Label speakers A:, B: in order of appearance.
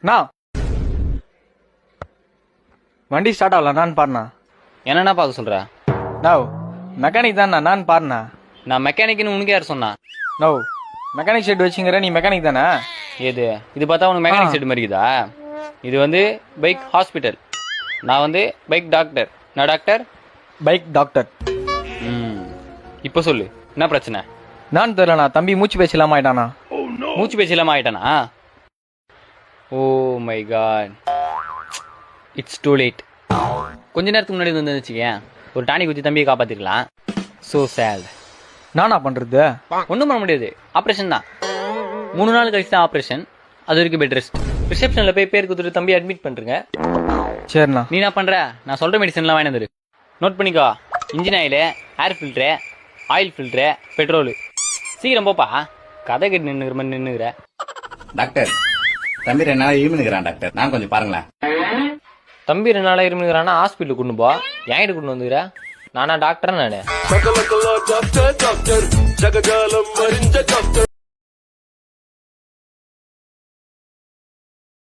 A: நான் வண்டி ஸ்டார்ட் ஆகல நான் பாருண்ணா.
B: என்னன்னா பார்க்க சொல்ற?
A: நோ மெக்கானிக் தான்ண்ணா நான் பாருண்ணா.
B: நான் மெக்கானிக்னு உனக்கு யார் சொன்னா?
A: நோ மெக்கானிக் ஷெட் வச்சுங்கிற நீ மெக்கானிக் தானே?
B: ஏது இது பார்த்தா உனக்கு மெக்கானிக் செட் மாதிரி இருக்குதா? இது வந்து பைக் ஹாஸ்பிட்டல், நான் வந்து பைக் டாக்டர். நான் டாக்டர்,
A: பைக் டாக்டர்.
B: இப்போ சொல்லு என்ன பிரச்சனை?
A: நான் தெரியலண்ணா, தம்பி மூச்சு பேச்சு இல்லாம ஆயிட்டானா.
B: மூச்சு பேச்சு இல்லாம ஆயிட்டானா? Oh my God, it's too late. கொஞ்ச நேரத்துக்கு முன்னாடி வந்து வச்சுக்கேன், ஒரு டானிக் ஊற்றி தம்பியை காப்பாத்திருக்கலாம். So sad.
A: நானா பண்றது?
B: ஒன்றும் பண்ண முடியாது, ஆப்ரேஷன் தான். 3 நாள் கழிச்சு தான் ஆப்ரேஷன். அது வரைக்கும் பெட் ரெஸ்ட். ரிசப்ஷனில் போய் பேர் கொடுத்துட்டு தம்பி அட்மிட் பண்ணுறங்க.
A: சரிண்ணா.
B: நீ என்ன பண்ணுற? நான் சொல்கிற மெடிசன்லாம் வாங்கி வந்துரு. நோட் பண்ணிக்கோ. இன்ஜின் ஆயிலு, ஏர் ஃபில்ட்ரு, ஆயில் ஃபில்ட்ரு, பெட்ரோலு. சீக்கிரம் போப்பா, கதை கேட்டு நின்றுக்கிற மாதிரி நின்றுக்கிற.
C: டாக்டர், தம்பி 2 நாளா இருமுனுக்குறான் டாக்டர், நான் கொஞ்சம் பாருங்களேன்.
B: தம்பி 2 நாளாக இருமுனுக்குறானா? ஹாஸ்பிட்டலுக்கு கொண்டு போ. என்கிட்ட கொண்டு வந்துக்கிற? நானா டாக்டர்? நானு